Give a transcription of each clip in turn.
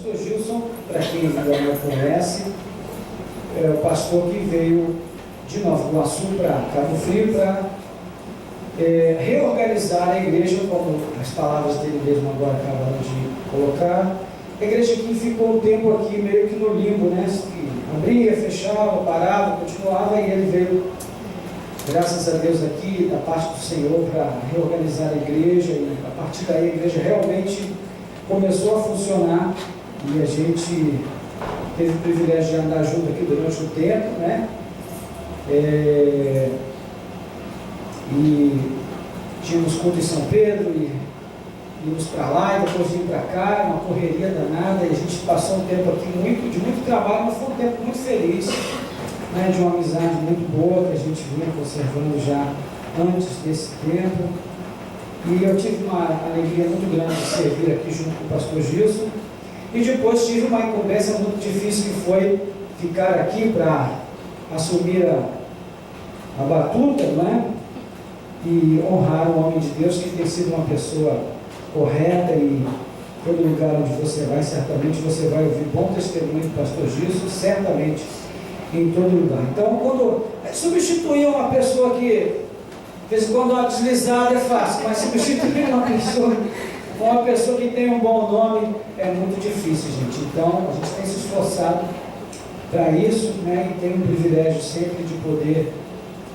Pastor Gilson, para quem ainda não conhece, é o pastor que veio de Nova Iguaçu para Cabo Frio para reorganizar a igreja, como as palavras dele mesmo agora acabaram de colocar. A igreja que ficou um tempo aqui meio que no limbo, né? Que abria, fechava, parava, continuava, e ele veio, graças a Deus, aqui da parte do Senhor para reorganizar a igreja, e a partir daí a igreja realmente começou a funcionar, e a gente teve o privilégio de andar junto aqui durante o tempo, né? E tínhamos culto em São Pedro, e íamos para lá, e depois vim para cá, uma correria danada, e a gente passou um tempo aqui de muito trabalho, mas foi um tempo muito feliz, né? De uma amizade muito boa, que a gente vinha conservando já antes desse tempo. E eu tive uma alegria muito grande de servir aqui junto com o pastor Gilson. E depois tive uma incumbência muito difícil, que foi ficar aqui para assumir a batuta, não é? E honrar o homem de Deus, que tem sido uma pessoa correta, e todo lugar onde você vai, certamente você vai ouvir bom testemunho do pastor Gilson, certamente em todo lugar. Então, quando substituir uma pessoa que, de vez em quando, uma deslizada é fácil, mas substituir uma pessoa que tem um bom nome é muito difícil, gente. Então, a gente tem se esforçado para isso, né? E tem o privilégio sempre de poder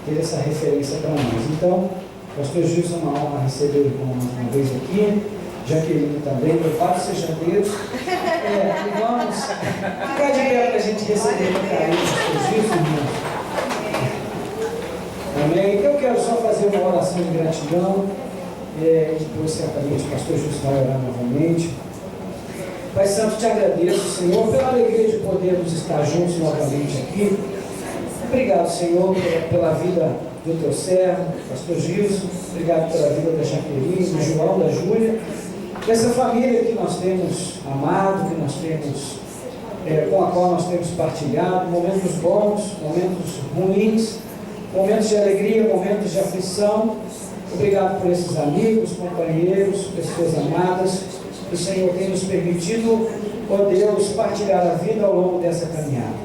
ter essa referência para nós. Então, pastor Gilson, é uma honra receber o irmão mais uma vez aqui. Jaqueline também, louvado seja Deus. E vamos ficar de pé para a gente receber o carinho do pastor Gilson, irmãos. Amém. Então eu quero só fazer uma oração de gratidão. Depois, certamente, o pastor Gilson vai orar novamente. Pai Santo, te agradeço, Senhor, pela alegria de podermos estar juntos novamente aqui. Obrigado, Senhor, pela vida do teu servo, pastor Gilson. Obrigado pela vida da Jaqueline, do João, da Júlia, dessa família que nós temos amado, que nós temos, com a qual nós temos partilhado momentos bons, momentos ruins, momentos de alegria, momentos de aflição. Obrigado por esses amigos, companheiros, pessoas amadas, que o Senhor tem nos permitido, ó Deus, partilhar a vida ao longo dessa caminhada.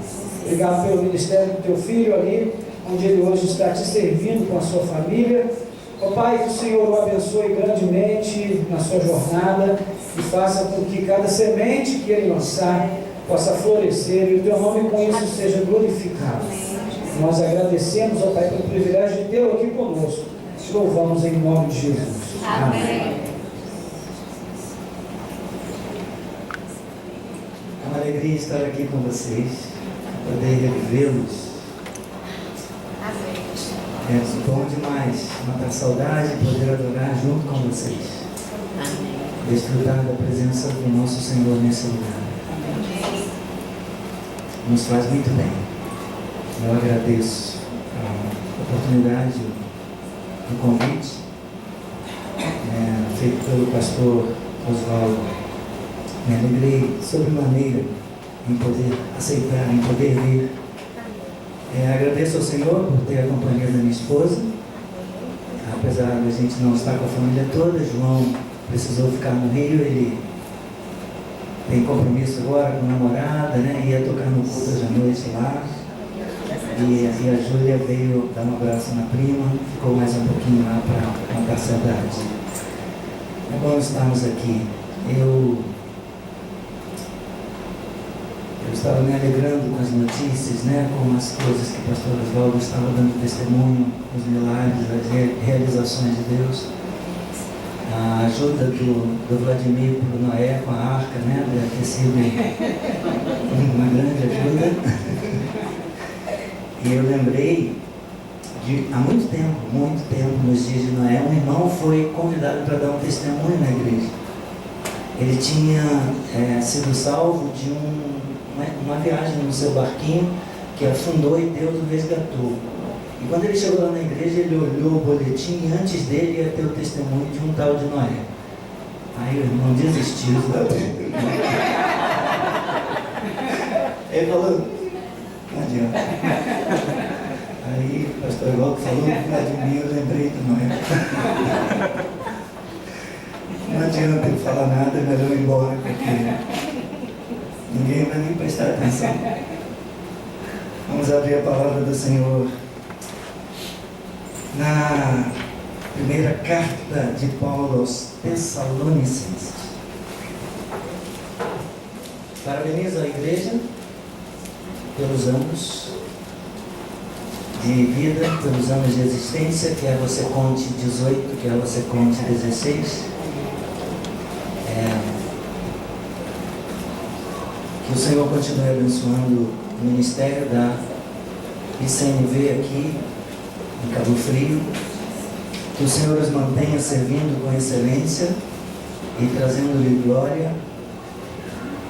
Obrigado pelo ministério do teu filho ali, onde ele hoje está te servindo com a sua família. Ó Pai, que o Senhor o abençoe grandemente na sua jornada e faça com que cada semente que ele lançar possa florescer, e o teu nome com isso seja glorificado. Nós agradecemos, ó Pai, pelo privilégio de tê-lo aqui conosco. Te louvamos em nome de Jesus. Amém. É uma alegria estar aqui com vocês, poder revê-los. É bom demais matar saudade e poder adorar junto com vocês. Desfrutar da presença do nosso Senhor nesse lugar. Nos faz muito bem. Eu agradeço a oportunidade, o convite feito pelo pastor Oswaldo. Me alegrei sobremaneira em poder aceitar, em poder vir. Agradeço ao Senhor por ter a companhia da minha esposa. Apesar de a gente não estar com a família toda, João precisou ficar no Rio, ele tem compromisso agora com a namorada, né? Ia tocar no culto hoje à noite lá. E a Júlia veio dar um abraço na prima, ficou mais um pouquinho lá para matar saudade. É bom estarmos aqui. Eu estava me alegrando com as notícias, né, com as coisas que o pastor Oswaldo estava dando testemunho, os milagres, as realizações de Deus. A ajuda do Vladimir para o Noé com a arca, né, deve ter sido uma grande ajuda. E eu lembrei de, há muito tempo, nos dias de Noé, um irmão foi convidado para dar um testemunho na igreja. Ele tinha sido salvo de uma viagem no seu barquinho que afundou e Deus o resgatou. E quando ele chegou lá na igreja, ele olhou o boletim e antes dele ia ter o testemunho de um tal de Noé. Aí o irmão desistiu. Ele falou, não adianta. Aí o pastor Walter falou de mim, eu lembrei do Noé. Não adianta eu falar nada, é melhor ir embora, porque Ninguém vai nem prestar atenção. Vamos abrir a palavra do Senhor na primeira carta de Paulo aos Tessalonicenses. Parabenizo a igreja pelos anos de vida, pelos anos de existência, quer você conte 18, quer você conte 16. Que o Senhor continue abençoando o ministério da ICNV aqui em Cabo Frio. Que o Senhor os mantenha servindo com excelência e trazendo-lhe glória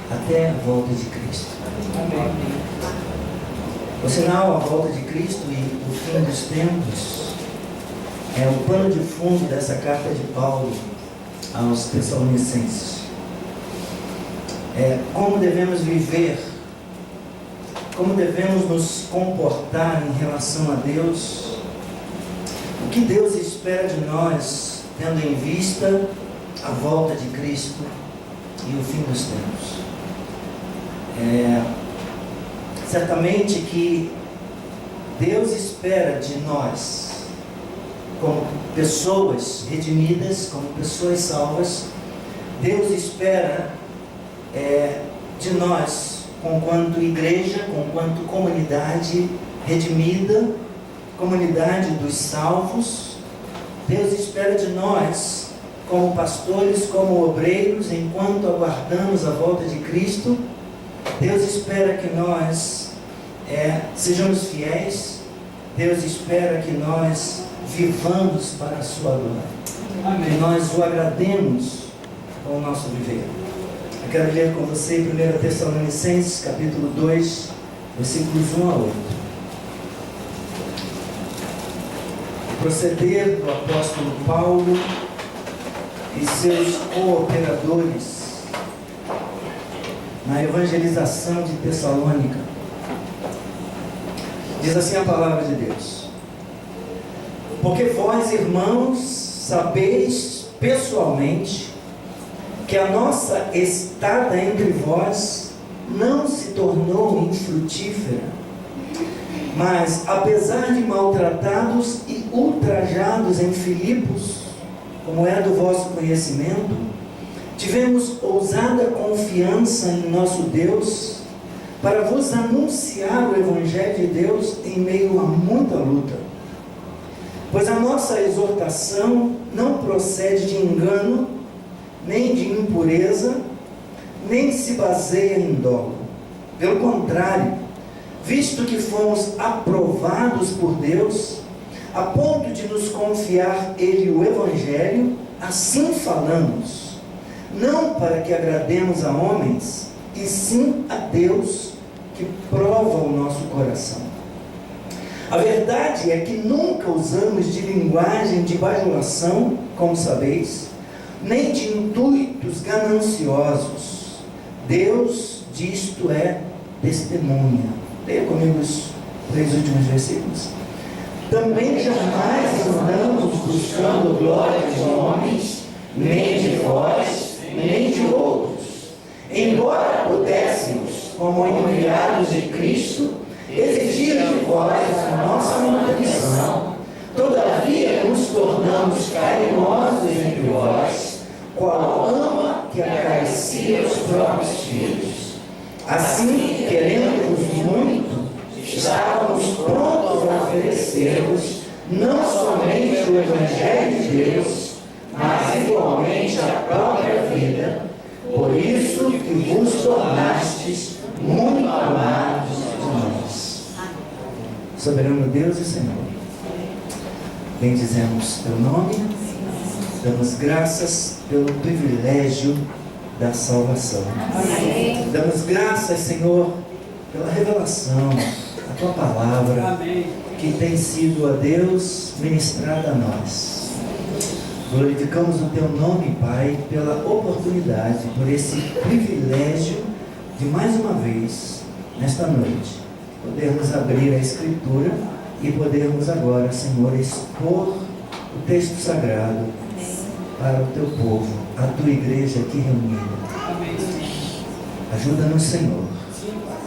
até a volta de Cristo. Amém. Por sinal, a volta de Cristo e o fim dos tempos é o pano de fundo dessa carta de Paulo aos Tessalonicenses. Como devemos viver, como devemos nos comportar em relação a Deus, o que Deus espera de nós, tendo em vista a volta de Cristo e o fim dos tempos. Certamente que Deus espera de nós, como pessoas redimidas, como pessoas salvas, Deus espera de nós, conquanto igreja, conquanto comunidade redimida, comunidade dos salvos. Deus espera de nós, como pastores, como obreiros, enquanto aguardamos a volta de Cristo. Deus espera que nós sejamos fiéis. Deus espera que nós vivamos para a sua glória. Amém. Que nós o agrademos com o nosso viver. Eu quero ler com você 1 Tessalonicenses, capítulo 2, versículos 1 a 8. O proceder do apóstolo Paulo e seus cooperadores na evangelização de Tessalônica. Diz assim a palavra de Deus: porque vós, irmãos, sabeis pessoalmente que a nossa estada entre vós não se tornou infrutífera, mas apesar de maltratados e ultrajados em Filipos, como é do vosso conhecimento, tivemos ousada confiança em nosso Deus para vos anunciar o Evangelho de Deus em meio a muita luta. Pois a nossa exortação não procede de engano, nem de impureza, nem se baseia em dolo. Pelo contrário, visto que fomos aprovados por Deus, a ponto de nos confiar Ele o Evangelho, assim falamos, não para que agrademos a homens, e sim a Deus, que prova o nosso coração. A verdade é que nunca usamos de linguagem de bajulação, como sabeis, nem de intuitos gananciosos. Deus disto é testemunha. Leia comigo os 3 últimos versículos. Também jamais andamos buscando glória de homens, nem de vós, nem de outros. Embora pudéssemos, como enviados de Cristo, exigir de vós a nossa manutenção, todavia nos tornamos carinhosos entre vós, qual ama que acaricia os próprios filhos. Assim, querendo-vos muito, estávamos prontos a oferecer-vos não somente o Evangelho de Deus, mas igualmente a própria vida, por isso que vos tornastes muito amados de nós. Soberano Deus e Senhor, bendizemos teu nome, damos graças pelo privilégio da salvação. Amém. Damos graças, Senhor, pela revelação, a tua palavra, Amém. que tem sido a Deus ministrada a nós. Glorificamos o teu nome, Pai, pela oportunidade, por esse privilégio de mais uma vez, nesta noite, podermos abrir a Escritura e podermos agora, Senhor, expor o texto sagrado para o teu povo, a tua igreja aqui reunida. Amém. A Ajuda-nos, Senhor. Sim, Pai.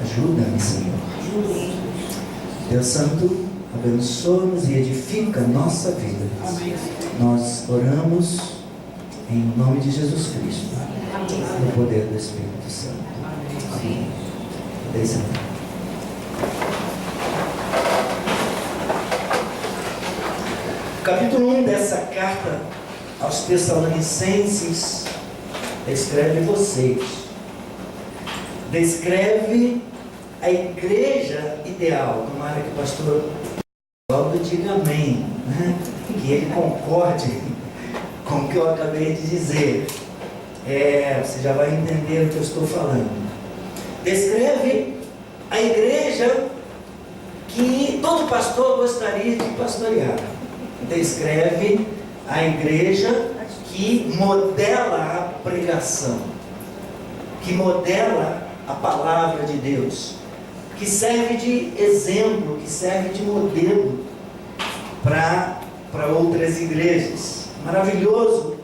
Ajuda-me, Senhor. Ajuda-nos. Deus Santo, abençoa-nos e edifica a nossa vida. Amém. Nós oramos em nome de Jesus Cristo, no poder do Espírito Santo. Amém. Amém. Capítulo 1 dessa carta aos Tessalonicenses descreve vocês. Descreve a igreja ideal. Tomara que o pastor Paulo diga amém, né? Que ele concorde com o que eu acabei de dizer. Você já vai entender o que eu estou falando. Descreve a igreja que todo pastor gostaria de pastorear. Descreve a igreja que modela a pregação, que modela a palavra de Deus, que serve de exemplo, que serve de modelo para outras igrejas. Maravilhoso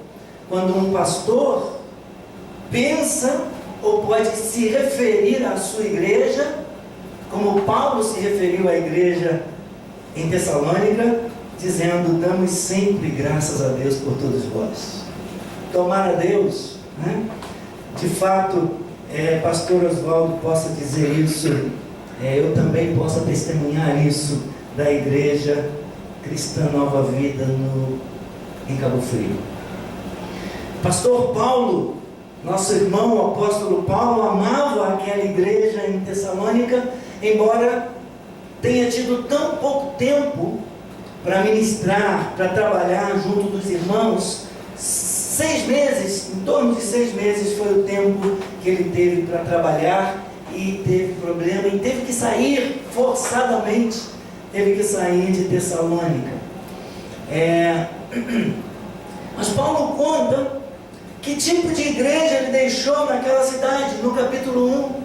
quando um pastor pensa ou pode se referir à sua igreja, como Paulo se referiu à igreja em Tessalônica, dizendo: damos sempre graças a Deus por todos vós. Tomara a Deus, né? De fato, pastor Oswaldo possa dizer isso, eu também possa testemunhar isso da igreja cristã Nova Vida em Cabo Frio. Pastor Paulo, nosso irmão, o apóstolo Paulo, amava aquela igreja em Tessalônica, embora tenha tido tão pouco tempo para ministrar, para trabalhar junto dos irmãos. 6 meses, em torno de 6 meses foi o tempo que ele teve para trabalhar, e teve problema e teve que sair forçadamente, teve que sair de Tessalônica. Mas Paulo conta que tipo de igreja ele deixou naquela cidade. No capítulo 1,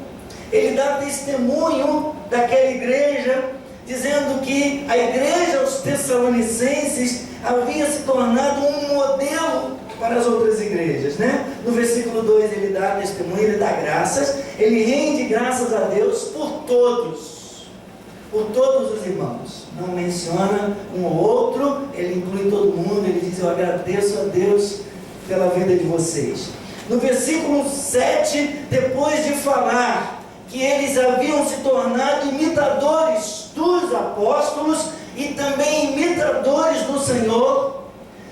ele dá testemunho daquela igreja, dizendo que a igreja aos Tessalonicenses havia se tornado um modelo para as outras igrejas, né? No versículo 2 ele dá testemunho, ele dá graças, ele rende graças a Deus por todos os irmãos. Não menciona um ou outro, ele inclui todo mundo. Ele diz: eu agradeço a Deus pela vida de vocês. No versículo 7, depois de falar que eles haviam se tornado imitadores dos apóstolos e também imitadores do Senhor,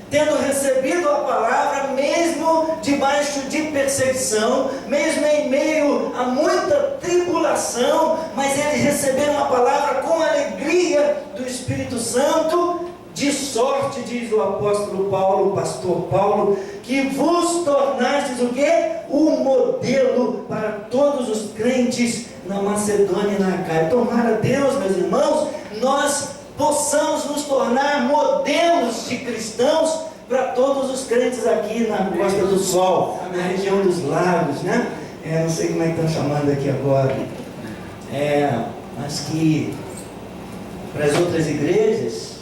tendo recebido a palavra, mesmo debaixo de perseguição, mesmo em meio a muita tribulação, mas eles receberam a palavra com alegria do Espírito Santo, de sorte, diz o apóstolo Paulo, o pastor Paulo, que vos tornastes o quê? O modelo para todos os crentes na Macedônia e na Acaia. Tomara a Deus, meus irmãos, nós possamos nos tornar modelos de cristãos para todos os crentes aqui na Costa do Sol, na região dos lagos, né? Não sei como é que estão chamando aqui agora, mas que para as outras igrejas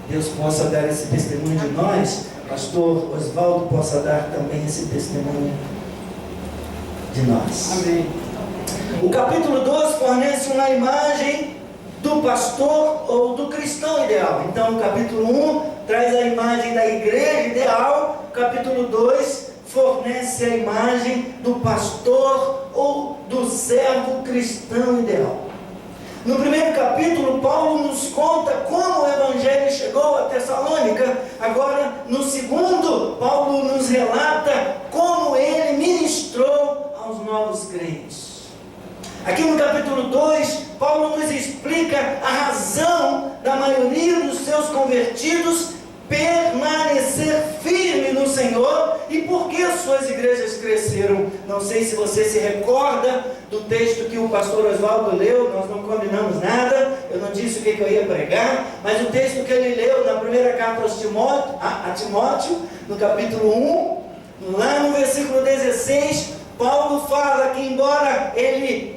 Deus possa dar esse testemunho de nós, pastor Oswaldo possa dar também esse testemunho de nós. Amém. O capítulo 12 fornece uma imagem do pastor ou do cristão ideal. Então o capítulo 1 traz a imagem da igreja ideal, o capítulo 2 fornece a imagem do pastor ou do servo cristão ideal. No primeiro capítulo, Paulo nos conta como o evangelho chegou a Tessalônica. Agora, no segundo, Paulo nos relata como ele ministrou aos novos crentes. Aqui no capítulo 2, Paulo nos explica a razão da maioria dos seus convertidos permanecer firme no Senhor e por que as suas igrejas cresceram. Não sei se você se recorda do texto que o pastor Oswaldo leu, nós não combinamos nada, eu não disse o que eu ia pregar, mas o texto que ele leu na primeira carta a Timóteo, no capítulo 1, lá no versículo 16, Paulo fala que embora ele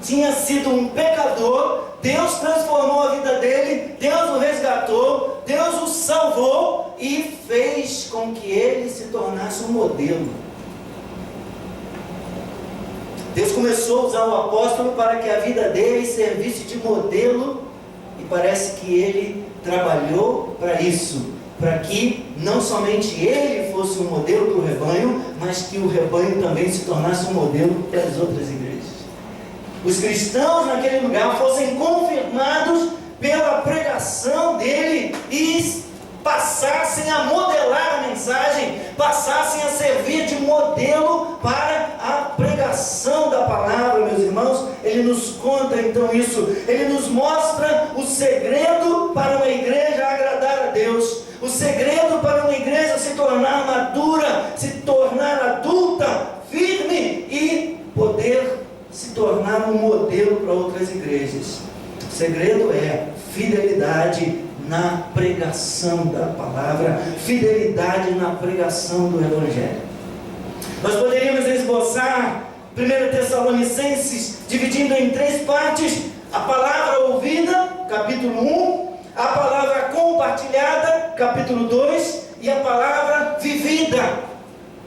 tinha sido um pecador, Deus transformou a vida dele, Deus o resgatou, Deus o salvou e fez com que ele se tornasse um modelo. Deus começou a usar o apóstolo para que a vida dele servisse de modelo, e parece que ele trabalhou para isso, para que não somente ele fosse um modelo para o rebanho, mas que o rebanho também se tornasse um modelo para as outras igrejas. Os cristãos naquele lugar fossem confirmados pela pregação dele e passassem a modelar a mensagem, passassem a servir de modelo para a pregação da palavra, meus irmãos. Ele nos conta então isso, ele nos mostra o segredo para uma igreja agradar a Deus, o segredo para uma igreja se tornar madura, se tornar adulta, firme e poder se tornar um modelo para outras igrejas. O segredo é fidelidade na pregação da palavra, fidelidade na pregação do Evangelho. Nós poderíamos esboçar 1 Tessalonicenses dividindo em 3 partes: a palavra ouvida, capítulo 1, a palavra compartilhada, capítulo 2, e a palavra vivida,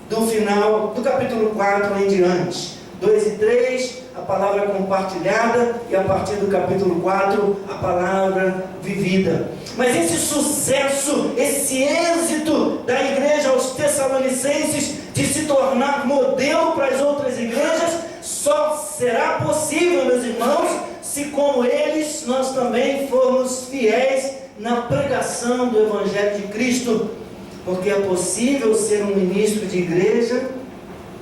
do final do capítulo 4 em diante. 2 e 3, a palavra compartilhada, e a partir do capítulo 4, a palavra vivida. Mas esse sucesso, esse êxito da igreja aos Tessalonicenses de se tornar modelo para as outras igrejas, só será possível, meus irmãos, se como eles, nós também formos fiéis na pregação do Evangelho de Cristo. Porque é possível ser um ministro de igreja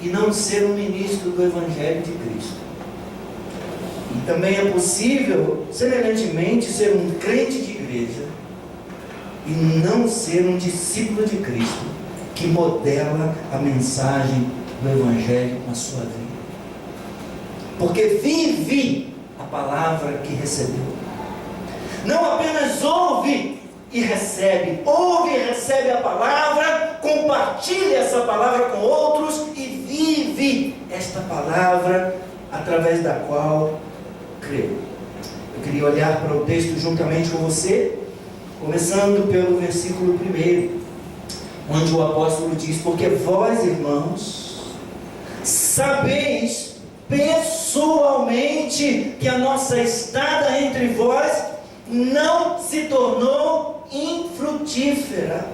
e não ser um ministro do Evangelho de Cristo. E também é possível, semelhantemente, ser um crente de igreja e não ser um discípulo de Cristo, que modela a mensagem do Evangelho na sua vida. Porque vive a palavra que recebeu. Não apenas ouve e recebe. Ouve e recebe a palavra, compartilha essa palavra com outros e vive esta palavra através da qual creu. Eu queria olhar para o texto juntamente com você, começando pelo versículo 1, onde o apóstolo diz: porque vós, irmãos, sabeis pessoalmente que a nossa estada entre vós não se tornou infrutífera.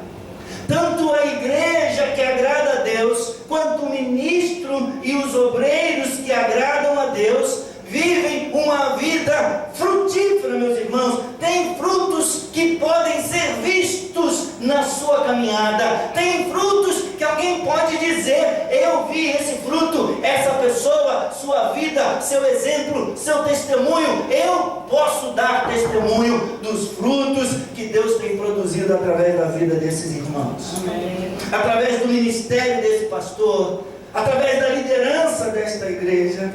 Tanto a igreja que agrada a Deus, quanto o ministro e os obreiros que agradam a Deus, vivem uma vida frutífera, meus irmãos. Tem frutos que podem ser vistos na sua caminhada. Tem frutos que alguém pode dizer: eu vi esse fruto, essa pessoa, sua vida, seu exemplo, seu testemunho. Eu posso dar testemunho dos frutos que Deus tem produzido através da vida desses irmãos. Amém. Através do ministério desse pastor, através da liderança desta igreja.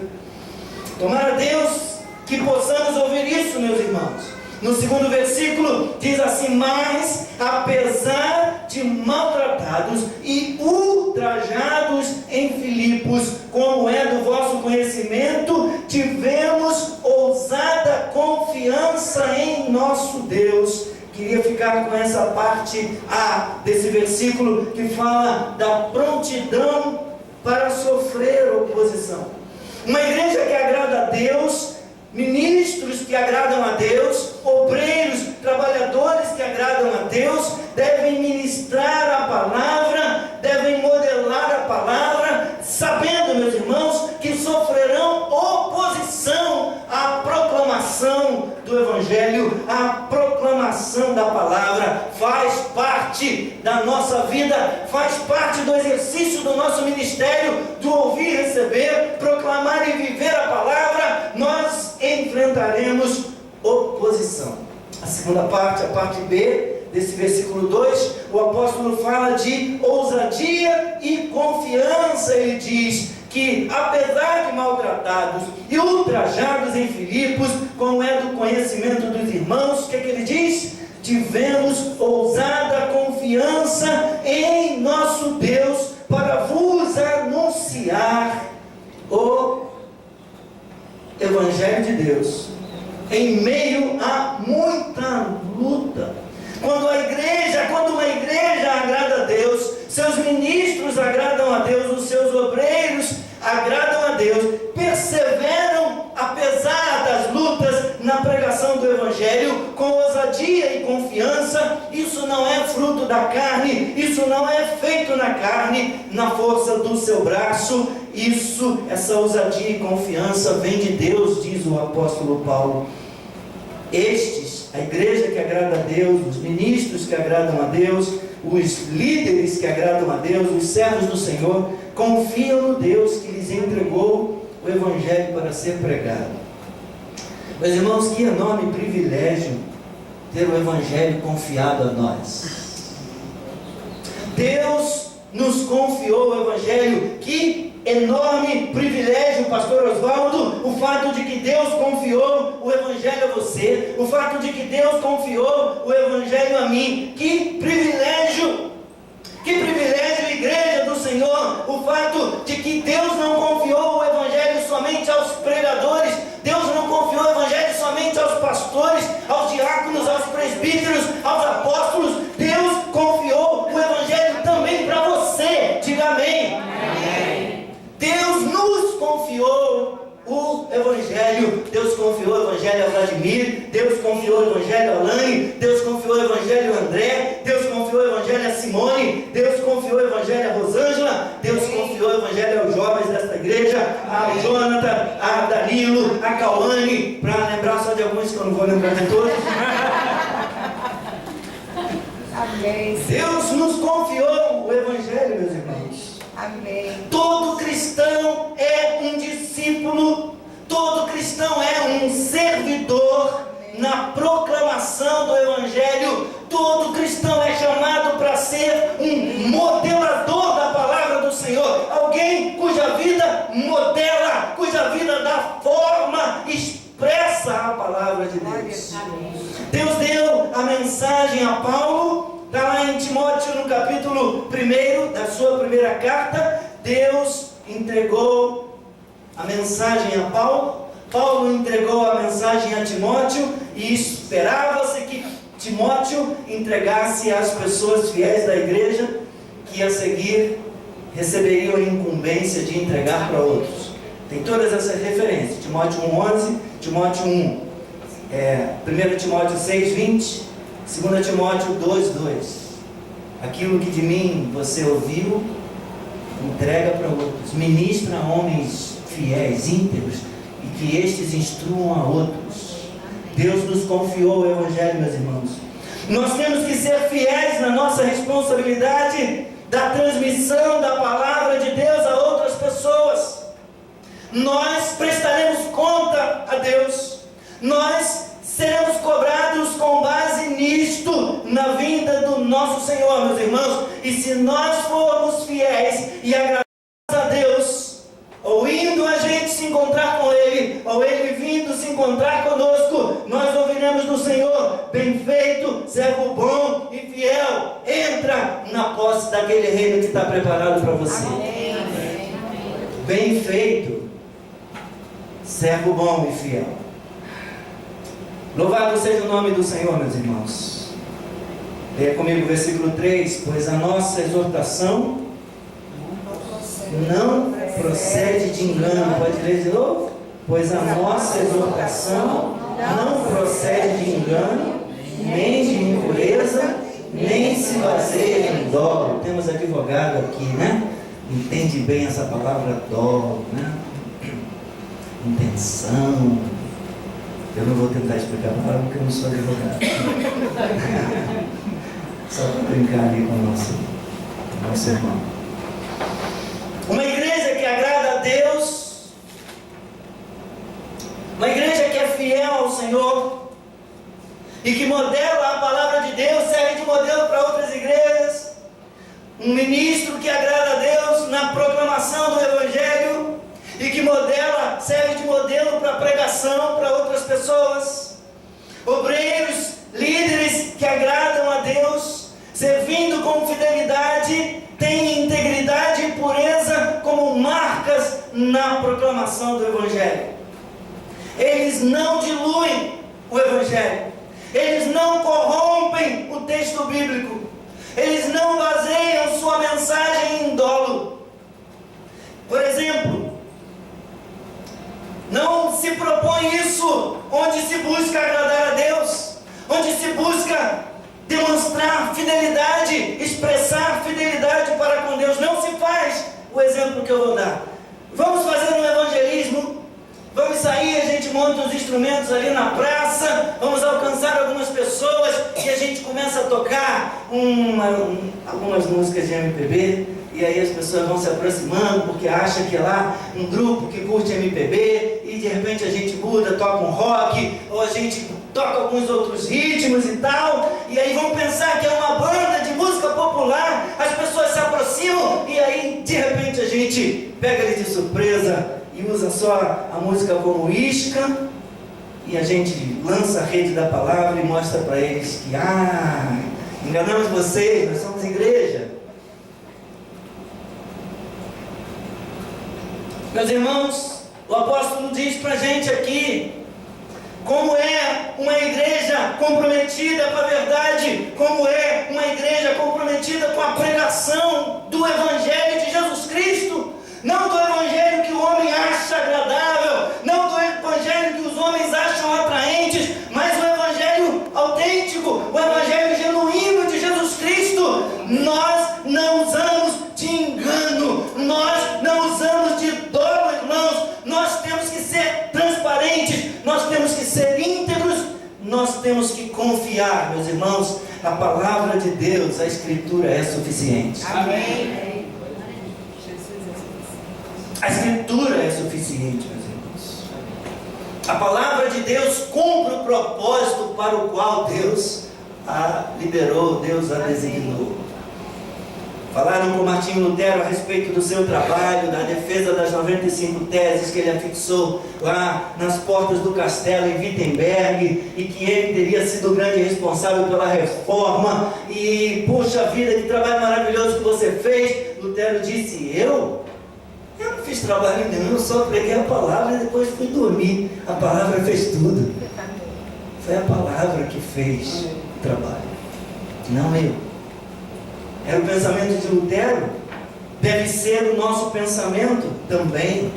Tomara Deus que possamos ouvir isso, meus irmãos. No 2º versículo diz assim: mas apesar de maltratados e ultrajados em Filipos, como é do vosso conhecimento, tivemos ousada confiança em nosso Deus. Queria ficar com essa parte A desse versículo, que fala da prontidão para sofrer oposição. Uma igreja que agrada a Deus, ministros que agradam a Deus, obreiros, trabalhadores que agradam a Deus, devem ministrar a palavra, devem modelar a palavra, sabendo, meus irmãos, que sofrerão oposição à proclamação do Evangelho, à proclamação da palavra. Faz parte da nossa vida, faz parte do exercício do nosso ministério, do ouvir e receber, proclamar e viver a palavra. Nós enfrentaremos oposição. A segunda parte, a parte B desse versículo 2, o apóstolo fala de ousadia e confiança. Ele diz que apesar de maltratados e ultrajados em Filipos, como é do conhecimento dos irmãos, o que é que ele diz? Tivemos ousada confiança em nosso Deus para vos anunciar o Evangelho de Deus em meio a muita luta. Quando uma igreja agrada a Deus, seus ministros agradam a Deus, os seus obreiros agradam a Deus, perseveram apesar das lutas na pregação do Evangelho, com ousadia e confiança. Isso não é fruto da carne, isso não é feito na carne, na força do seu braço. Essa ousadia e confiança vem de Deus, diz o apóstolo Paulo. Estes, a igreja que agrada a Deus, os ministros que agradam a Deus, os líderes que agradam a Deus, os servos do Senhor, confiam no Deus que lhes entregou o Evangelho para ser pregado. Meus irmãos, que enorme privilégio ter o Evangelho confiado a nós. Deus nos confiou o Evangelho. Que enorme privilégio, pastor Oswaldo, o fato de que Deus confiou o Evangelho a você, o fato de que Deus confiou o Evangelho a mim. Que privilégio, igreja do Senhor, o fato de que Deus não confiou o Evangelho somente aos pregadores, Deus não confiou o Evangelho somente aos pastores, aos diáconos, aos presbíteros, aos apóstolos. Deus confiou o Evangelho também para você. Diga amém. Amém. Deus nos confiou o Evangelho. Deus confiou o Evangelho a Vladimir, Deus confiou o Evangelho a Alane, Deus confiou o Evangelho a André, Deus confiou o Evangelho a Simone, Deus confiou o Evangelho a Rosângela, Deus confiou o Evangelho aos jovens desta igreja, a Jonathan, a Danilo, a Cauane, para lembrar só de alguns que eu não vou lembrar de todos. Deus nos confiou o Evangelho, meus irmãos. Amém. Todo cristão é um discípulo, todo cristão é um servidor na proclamação do Evangelho. Todo cristão é chamado para ser um modelador da palavra do Senhor, alguém cuja vida modela, cuja vida dá forma, expressa a palavra de Deus. Deus deu a mensagem a Paulo. Está lá em Timóteo, no capítulo 1 da sua primeira carta. Deus entregou a mensagem a Paulo, Paulo entregou a mensagem a Timóteo, e esperava-se que Timóteo entregasse às pessoas fiéis da igreja, que a seguir receberiam a incumbência de entregar para outros. Tem todas essas referências: Timóteo 1,11, Timóteo 1, 1 Timóteo 6,20, 2 Timóteo 2,2. Aquilo que de mim você ouviu, entrega para outros. Ministra a homens fiéis, íntegros, e que estes instruam a outros. Deus nos confiou o Evangelho, meus irmãos. Nós temos que ser fiéis na nossa responsabilidade da transmissão da palavra de Deus a outras pessoas. Nós prestaremos conta a Deus. Nós seremos cobrados com base nisto na vinda do nosso Senhor, meus irmãos. E se nós formos fiéis e agradamos a Deus, ou indo a gente se encontrar com Ele, ou Ele vindo se encontrar conosco, nós ouviremos do Senhor: bem feito, servo bom e fiel, entra na posse daquele reino que está preparado para você. Amém. Bem feito, servo bom e fiel. Louvado seja o nome do Senhor, meus irmãos. Leia comigo o versículo 3. Pois a nossa exortação não procede de engano. Pode ler de novo? Pois a nossa exortação não procede de engano, nem de impureza, nem se baseia em dolo. Temos advogado aqui, né? Entende bem essa palavra dolo, né? Intenção. Eu não vou tentar explicar a palavra porque eu não sou advogado. Só para brincar ali com o nosso irmão. Uma igreja que agrada a Deus, uma igreja que é fiel ao Senhor e que modela a palavra de Deus, serve de modelo para outras igrejas. Um ministro que agrada a Deus na proclamação do Evangelho e que modela, serve de modelo para pregação para outras pessoas. Obreiros, líderes que agradam a Deus, servindo com fidelidade, têm integridade e pureza como marcas na proclamação do Evangelho. Eles não diluem o Evangelho, eles não corrompem o texto bíblico, eles não baseiam sua mensagem em dolo. Por exemplo, não se propõe isso, onde se busca agradar a Deus, onde se busca demonstrar fidelidade, expressar fidelidade para com Deus. Não se faz o exemplo que eu vou dar. Vamos fazer um evangelismo, vamos sair, a gente monta os instrumentos ali na praça, vamos alcançar algumas pessoas e a gente começa a tocar algumas músicas de MPB, e aí as pessoas vão se aproximando porque acham que é lá um grupo que curte MPB, e de repente a gente muda, toca um rock, ou a gente toca alguns outros ritmos e tal, e aí vão pensar que é uma banda de música popular, as pessoas se aproximam, e aí de repente a gente pega eles de surpresa e usa só a música como isca, e a gente lança a rede da palavra e mostra para eles que, enganamos vocês, nós somos igreja. Meus irmãos, o apóstolo diz para a gente aqui como é uma igreja comprometida com a verdade, como é uma igreja comprometida com a pregação do Evangelho de Jesus Cristo, não do Evangelho que o homem acha agradável, não do Evangelho que os homens acham atraentes, mas o Evangelho autêntico, o Evangelho genuíno de Jesus Cristo. Nós não usamos de engano, nós não usamos de dolo, irmãos. Nós temos que ser transparentes, nós temos que ser íntegros, nós temos que confiar, meus irmãos. A palavra de Deus, a Escritura é suficiente. Amém. A Escritura é suficiente, meus irmãos. A palavra de Deus cumpre o propósito para o qual Deus a liberou, Deus a designou. Falaram com Martinho Lutero a respeito do seu trabalho, da defesa das 95 teses que ele afixou lá nas portas do castelo em Wittenberg, e que ele teria sido o grande responsável pela reforma. E, puxa vida, que trabalho maravilhoso que você fez. Lutero disse: eu não fiz trabalho nenhum, eu só preguei a palavra e depois fui dormir. A palavra fez tudo. Foi a palavra que fez o trabalho, não eu. Era o pensamento de Lutero, deve ser o nosso pensamento também.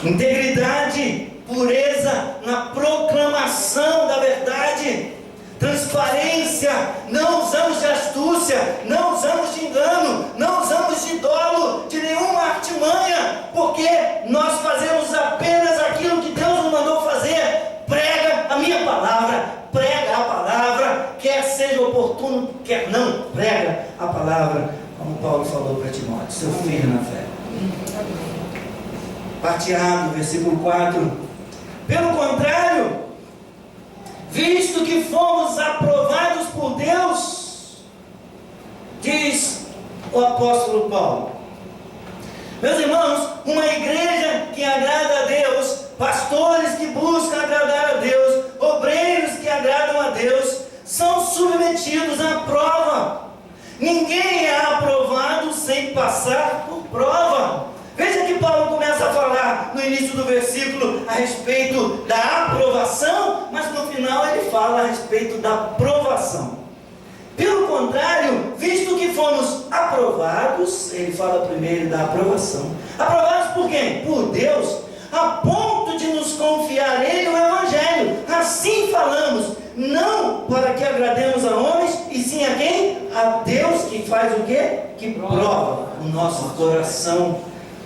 Integridade, pureza na proclamação da verdade, transparência, não usamos de astúcia, não usamos de engano, não usamos de dolo, de nenhuma artimanha, porque nós fazemos apenas aquilo que Deus nos mandou fazer. Prega a minha palavra, prega a palavra, quer seja oportuno, quer não, prega a palavra, como Paulo falou para Timóteo, seu filho na fé. Parte A do versículo 4. Pelo contrário, visto que fomos aprovados por Deus, diz o apóstolo Paulo. Meus irmãos, uma igreja que agrada a Deus, pastores que buscam agradar a Deus, obreiros que agradam a Deus, são submetidos à prova. Ninguém é aprovado sem passar por prova. Veja que Paulo começa a falar no início do versículo a respeito da aprovação, mas no final ele fala a respeito da provação. Pelo contrário, visto que fomos aprovados, ele fala primeiro da aprovação. Aprovados por quem? Por Deus, a ponto de nos confiar nele o Evangelho. Assim falamos, não para que agrademos a homens, e sim a quem? A Deus, que faz o quê? Que prova o nosso coração.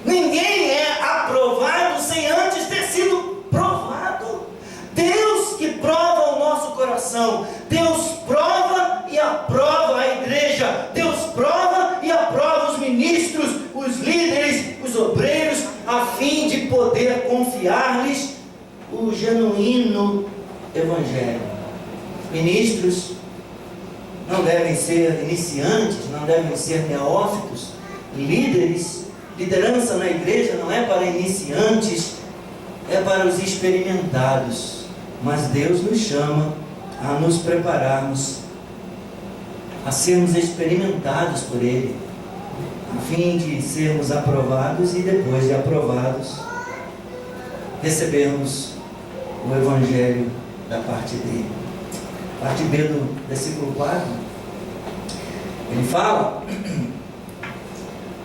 Ninguém é aprovado sem antes ter sido provado. Deus que prova o nosso coração. Deus prova e aprova a igreja. Deus prova e aprova os ministros, os líderes, os obreiros, a fim de poder confiar-lhes o genuíno Evangelho. Ministros não devem ser iniciantes, não devem ser neófitos. Líderes, liderança na igreja não é para iniciantes, é para os experimentados. Mas Deus nos chama a nos prepararmos, a sermos experimentados por Ele, a fim de sermos aprovados e depois de aprovados, recebermos o Evangelho da parte dele. Parte B do versículo 4, ele fala: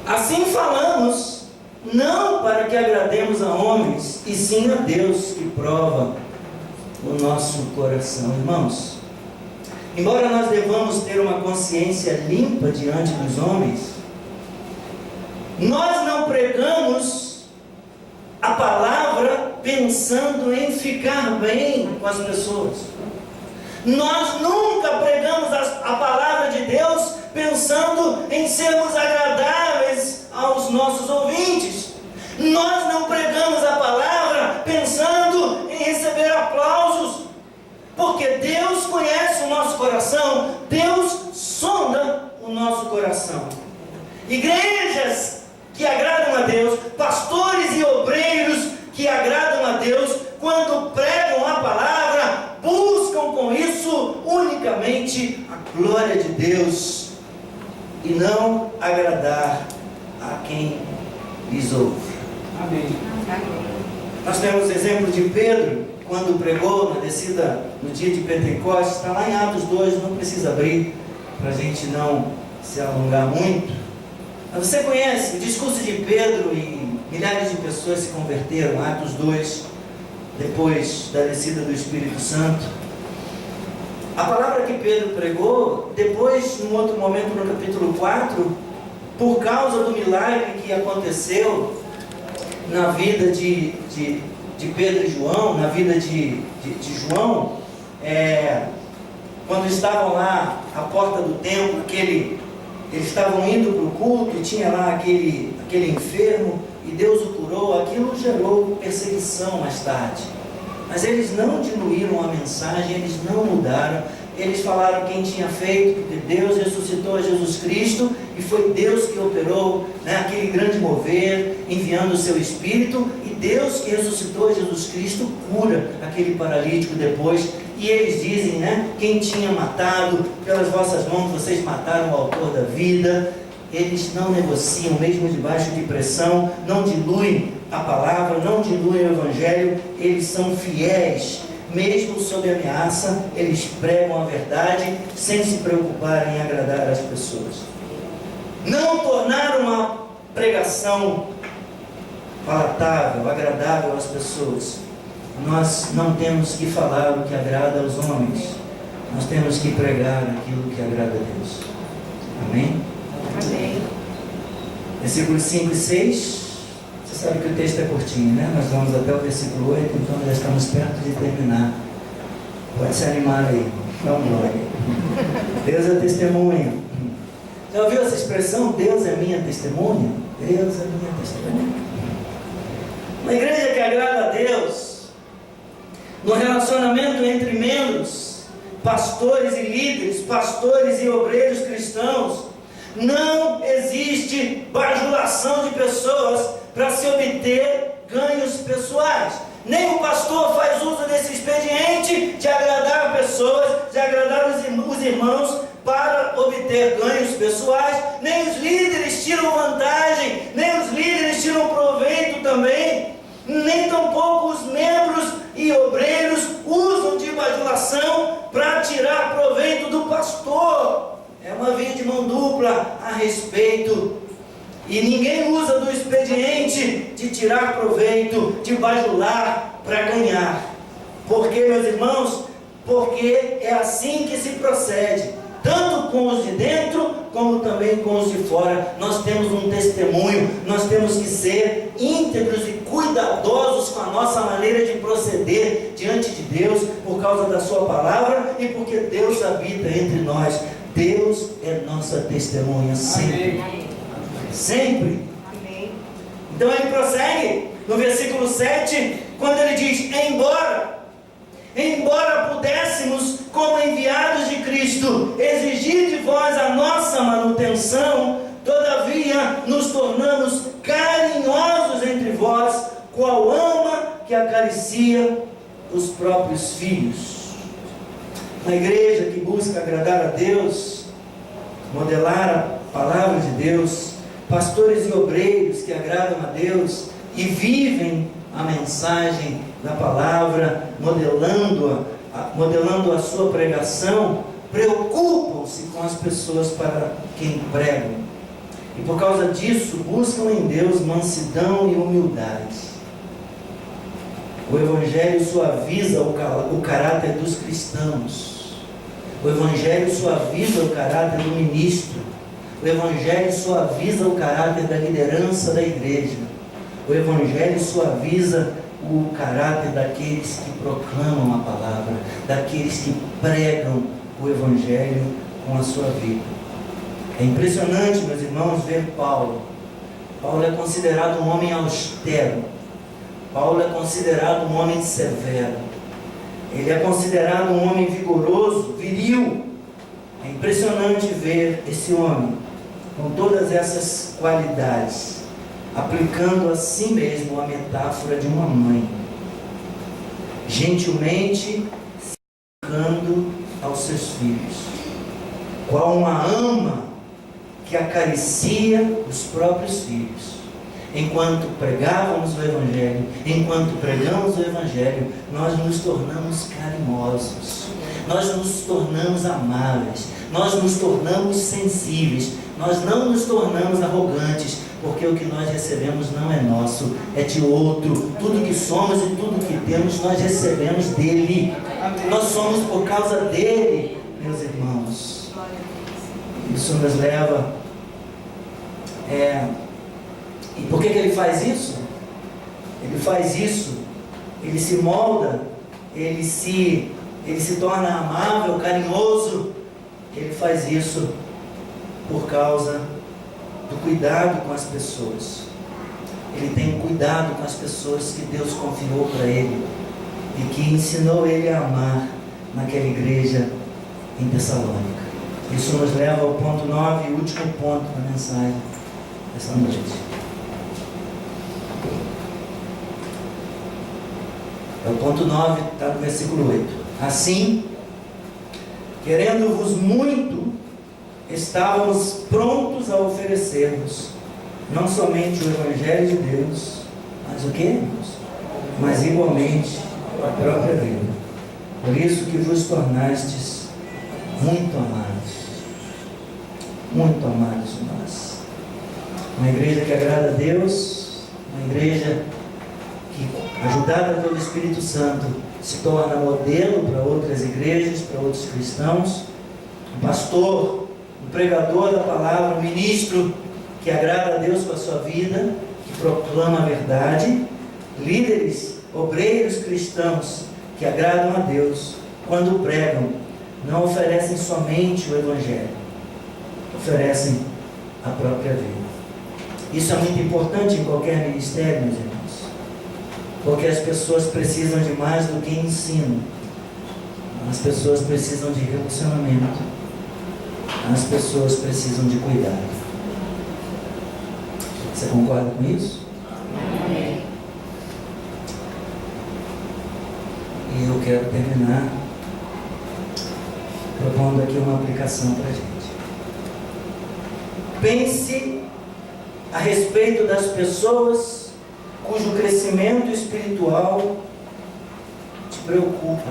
assim falamos, não para que agrademos a homens, e sim a Deus que prova o nosso coração. Irmãos, embora nós devamos ter uma consciência limpa diante dos homens, nós não pregamos a palavra pensando em ficar bem com as pessoas. Nós nunca pregamos a palavra de Deus pensando em sermos agradáveis aos nossos ouvintes. Nós não pregamos a palavra pensando em receber aplausos, porque Deus conhece o nosso coração, Deus sonda o nosso coração. Igrejas que agradam a Deus, pastores e obreiros que agradam a Deus, quando pregam a palavra, buscam com isso unicamente a glória de Deus e não agradar a quem lhes ouve. Amém. Nós temos o exemplo de Pedro, quando pregou na descida no dia de Pentecostes, está lá em Atos 2, não precisa abrir, para a gente não se alongar muito. Mas você conhece o discurso de Pedro e milhares de pessoas se converteram, Atos 2, depois da descida do Espírito Santo. A palavra que Pedro pregou, depois, num outro momento, no capítulo 4, por causa do milagre que aconteceu na vida de Pedro e João, na vida de João, quando estavam lá à porta do templo, eles estavam indo para o culto e tinha lá aquele enfermo e Deus o curou. Aquilo gerou perseguição mais tarde, mas eles não diluíram a mensagem, eles não mudaram. Eles falaram quem tinha feito, porque Deus ressuscitou a Jesus Cristo e foi Deus que operou, aquele grande mover, enviando o seu Espírito, e Deus que ressuscitou a Jesus Cristo cura aquele paralítico depois. E eles dizem, quem tinha matado, pelas vossas mãos vocês mataram o autor da vida. Eles não negociam, mesmo debaixo de pressão, não diluem a palavra, não diluem o Evangelho, eles são fiéis. Mesmo sob ameaça, eles pregam a verdade sem se preocupar em agradar as pessoas. Não tornar uma pregação palatável, agradável às pessoas. Nós não temos que falar o que agrada aos homens, nós temos que pregar aquilo que agrada a Deus. Amém? Amém. Versículos 5 e 6. Você sabe que o texto é curtinho, Nós vamos até o versículo 8, então já estamos perto de terminar. Pode se animar aí, dá um glória. Deus é testemunha. Já ouviu essa expressão? Deus é minha testemunha? Deus é minha testemunha. Uma igreja que agrada a Deus, no relacionamento entre membros, pastores e líderes, pastores e obreiros cristãos, não existe bajulação de pessoas para se obter ganhos pessoais. Nem o pastor faz uso desse expediente de agradar pessoas, de agradar os irmãos para obter ganhos pessoais. Nem os líderes tiram vantagem, nem os líderes tiram proveito também. Nem tampouco os membros e obreiros usam de bajulação para tirar proveito do pastor. É uma via de mão dupla a respeito. E ninguém usa do expediente de tirar proveito, de bajular para ganhar. Por quê, meus irmãos? Porque é assim que se procede, tanto com os de dentro, como também com os de fora. Nós temos um testemunho, nós temos que ser íntegros e cuidadosos com a nossa maneira de proceder diante de Deus, por causa da sua palavra e porque Deus habita entre nós. Deus é nossa testemunha sempre. Amém. Sempre. Amém. Então ele prossegue no versículo 7, quando ele diz: embora pudéssemos, como enviados de Cristo, exigir de vós a nossa manutenção, todavia nos tornamos carinhosos entre vós, qual ama que acaricia os próprios filhos. Uma igreja que busca agradar a Deus, modelar a palavra de Deus, pastores e obreiros que agradam a Deus e vivem a mensagem da palavra, modelando a sua pregação, preocupam-se com as pessoas para quem pregam. E por causa disso, buscam em Deus mansidão e humildade. O Evangelho suaviza o caráter dos cristãos. O Evangelho suaviza o caráter do ministro. O Evangelho suaviza o caráter da liderança da igreja. O Evangelho suaviza o caráter daqueles que proclamam a palavra, daqueles que pregam o Evangelho com a sua vida. É impressionante, meus irmãos, ver Paulo. Paulo é considerado um homem austero. Paulo é considerado um homem severo. Ele é considerado um homem vigoroso, viril. É impressionante ver esse homem com todas essas qualidades, aplicando a si mesmo a metáfora de uma mãe, gentilmente se dedicando aos seus filhos, qual uma ama que acaricia os próprios filhos. Enquanto pregávamos o Evangelho, enquanto pregamos o Evangelho, nós nos tornamos carinhosos, nós nos tornamos amáveis, nós nos tornamos sensíveis, nós não nos tornamos arrogantes, porque o que nós recebemos não é nosso, é de outro. Tudo que somos e tudo que temos, nós recebemos dele. Nós somos por causa dele, meus irmãos. Isso nos leva... E por que ele faz isso? Ele faz isso, ele se molda, ele se torna amável, carinhoso. Ele faz isso por causa do cuidado com as pessoas. Ele tem cuidado com as pessoas que Deus confiou para ele e que ensinou ele a amar naquela igreja em Tessalônica. Isso nos leva ao ponto 9, o último ponto da mensagem dessa noite. É o ponto 9, está no versículo 8. Assim, querendo-vos muito, estávamos prontos a oferecer-vos não somente o Evangelho de Deus, mas o que, irmãos? Mas igualmente a própria vida. Por isso que vos tornastes muito amados de nós. Uma igreja que agrada a Deus, uma igreja que, ajudada pelo Espírito Santo, se torna modelo para outras igrejas, para outros cristãos. Um pastor, um pregador da palavra, um ministro que agrada a Deus com a sua vida, que proclama a verdade. Líderes, obreiros cristãos que agradam a Deus, quando pregam, não oferecem somente o Evangelho, oferecem a própria vida. Isso é muito importante em qualquer ministério, meus irmãos, porque as pessoas precisam de mais do que ensino. As pessoas precisam de relacionamento. As pessoas precisam de cuidado. Você concorda com isso? Amém. E eu quero terminar propondo aqui uma aplicação para a gente. Pense a respeito das pessoas cujo crescimento espiritual te preocupa.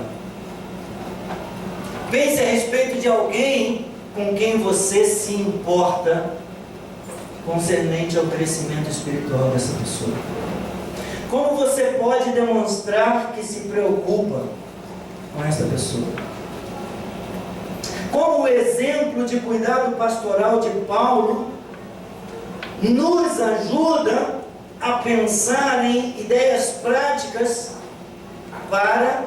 Pense a respeito de alguém com quem você se importa concernente ao crescimento espiritual dessa pessoa. Como você pode demonstrar que se preocupa com essa pessoa? Como o exemplo de cuidado pastoral de Paulo nos ajuda a pensar em ideias práticas para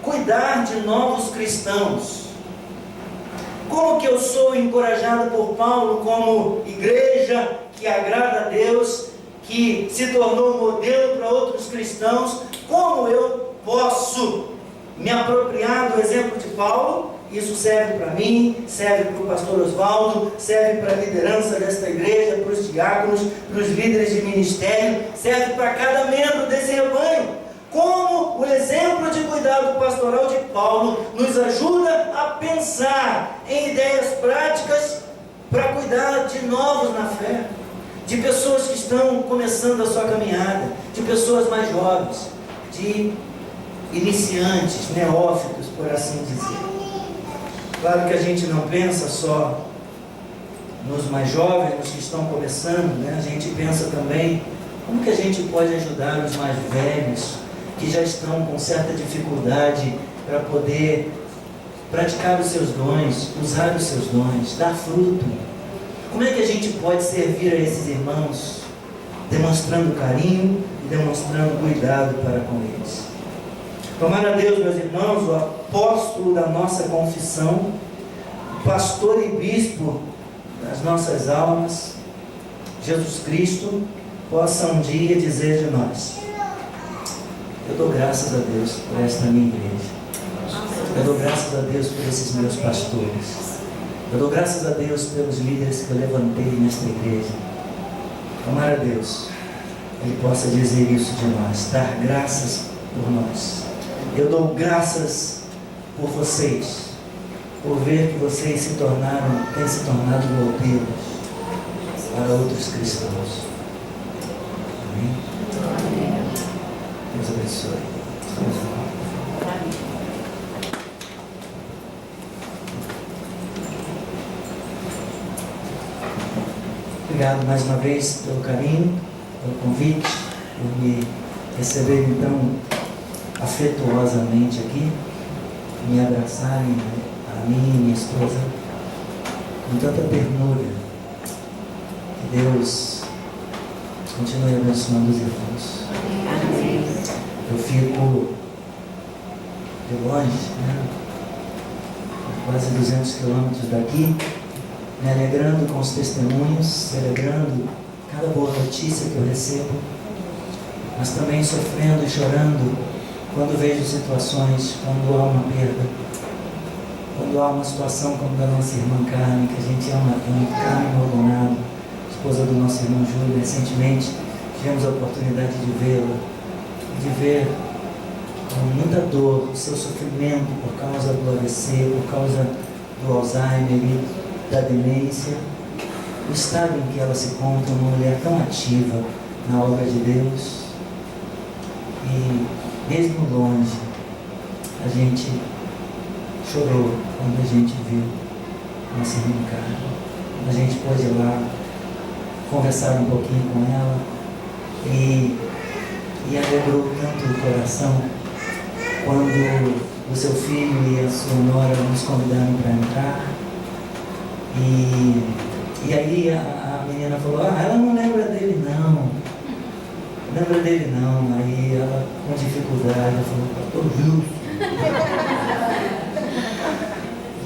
cuidar de novos cristãos. Como que eu sou encorajado por Paulo como igreja que agrada a Deus, que se tornou modelo para outros cristãos? Como eu posso me apropriar do exemplo de Paulo? Isso serve para mim, serve para o pastor Oswaldo, serve para a liderança desta igreja, para os diáconos, para os líderes de ministério, serve para cada membro desse rebanho. Como o exemplo de cuidado pastoral de Paulo nos ajuda a pensar em ideias práticas para cuidar de novos na fé, de pessoas que estão começando a sua caminhada, de pessoas mais jovens, de iniciantes, neófitos, por assim dizer. Claro que a gente não pensa só nos mais jovens, nos que estão começando, né? A gente pensa também como que a gente pode ajudar os mais velhos que já estão com certa dificuldade para poder praticar os seus dons, usar os seus dons, dar fruto. Como é que a gente pode servir a esses irmãos, demonstrando carinho e demonstrando cuidado para com eles? Tomara a Deus, meus irmãos, o apóstolo da nossa confissão, o pastor e bispo das nossas almas, Jesus Cristo, possa um dia dizer de nós: eu dou graças a Deus por esta minha igreja. Eu dou graças a Deus por esses meus pastores. Eu dou graças a Deus pelos líderes que eu levantei nesta igreja. Tomara a Deus, Ele possa dizer isso de nós, dar graças por nós. Eu dou graças por vocês, por ver que vocês têm se tornado modelos para outros cristãos. Amém? Deus abençoe. Obrigado mais uma vez pelo carinho, pelo convite, por me receber então afetuosamente aqui, me abraçarem a mim e minha esposa com tanta ternura. Que Deus continue abençoando os irmãos. Eu fico de longe, né? Quase 200 quilômetros daqui, me alegrando com os testemunhos, celebrando cada boa notícia que eu recebo, mas também sofrendo e chorando quando vejo situações, quando há uma perda, quando há uma situação como da nossa irmã Carmen, que a gente ama tanto, Carmen Maldonado, esposa do nosso irmão Júlio. Recentemente tivemos a oportunidade de vê-la, de ver com muita dor o seu sofrimento por causa do AVC, por causa do Alzheimer e da demência, o estado em que ela se encontra, uma mulher tão ativa na obra de Deus. E mesmo longe, a gente chorou quando a gente viu nossa irmã Carmen. A gente pôde ir lá conversar um pouquinho com ela e alegrou tanto o coração quando o seu filho e a sua nora nos convidaram para entrar. E aí a menina falou: ela não lembra dele não. Lembra dele não. Aí ela, com dificuldade, falou: estou justo.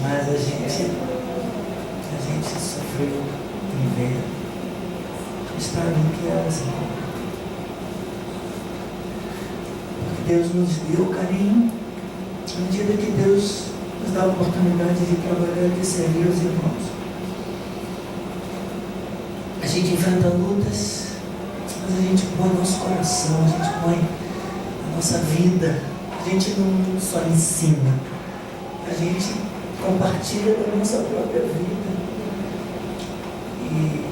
Mas a gente sofreu em ver o estado em que ela se encontra. Porque Deus nos deu carinho à medida que Deus nos dá a oportunidade de trabalhar e de servir os irmãos. A gente enfrenta lutas, mas a gente põe nosso coração, a gente põe a nossa vida. A gente não só ensina, a gente compartilha da nossa própria vida. E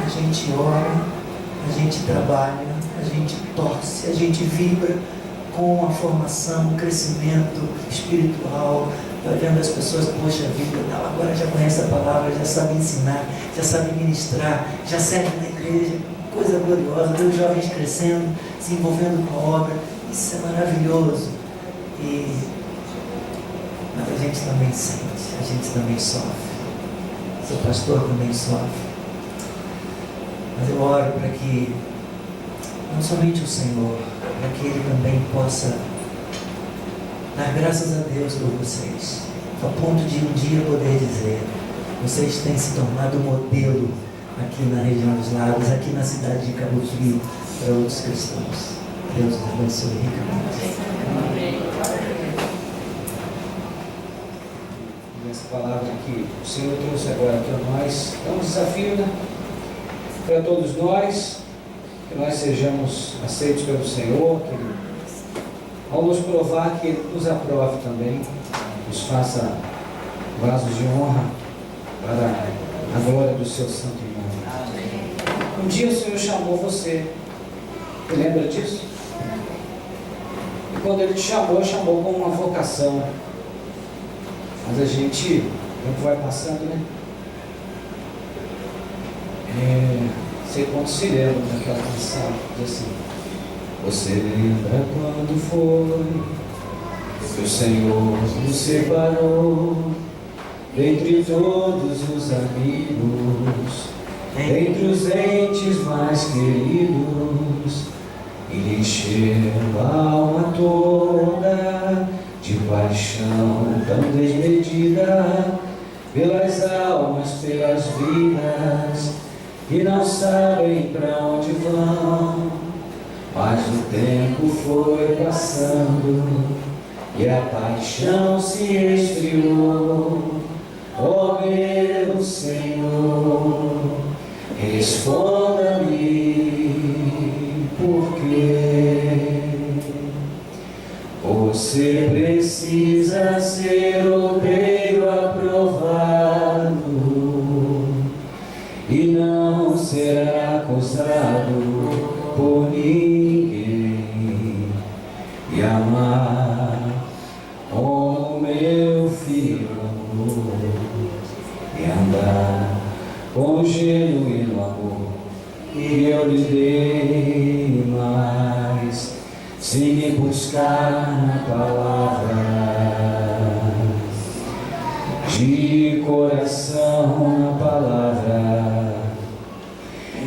a gente ora, a gente trabalha, a gente torce, a gente vibra com a formação, o crescimento espiritual. Vai vendo as pessoas, poxa vida, agora já conhece a palavra, já sabe ensinar, já sabe ministrar, já serve na igreja, coisa gloriosa, ver os jovens crescendo, se envolvendo com a obra, isso é maravilhoso. Mas a gente também sente, a gente também sofre, seu pastor também sofre. Mas eu oro para que, não somente o Senhor, para que Ele também possa dar graças a Deus por vocês, a ponto de um dia poder dizer: vocês têm se tornado modelo aqui na região dos Lagos, aqui na cidade de Cabo Frio, para outros cristãos. Deus os abençoe ricamente. Essa palavra que o Senhor trouxe agora para nós é um desafio, né? Para todos nós, que nós sejamos aceitos pelo Senhor, que Ele, ao nos provar, que Ele nos aprove também, nos faça vasos de honra para a glória do seu santo nome. Um dia o Senhor chamou você, você lembra disso? E quando Ele te chamou, chamou com uma vocação. Mas a gente, o tempo vai passando, né? sei quantos se lembram daquela canção, diz assim: você lembra quando foi que o Senhor nos separou dentre todos os amigos, entre os entes mais queridos, e lhe encheu a alma toda de paixão tão desmedida pelas almas, pelas vidas, que não sabem para onde vão. Mas o tempo foi passando e a paixão se esfriou. Ó meu Senhor, responda-me, por quê? Você precisa ser obreiro aprovado e não será acusado por ninguém, e amar o meu filho e andar com genuíno amor que eu lhe dei, mas se me buscar na palavra de coração, na palavra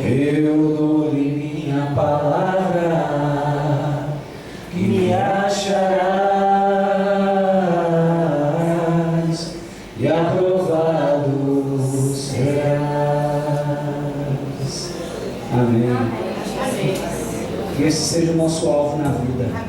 eu dou-lhe minha palavra, que me acharás e aprovado serás. Amém. Que esse seja o nosso alvo na vida.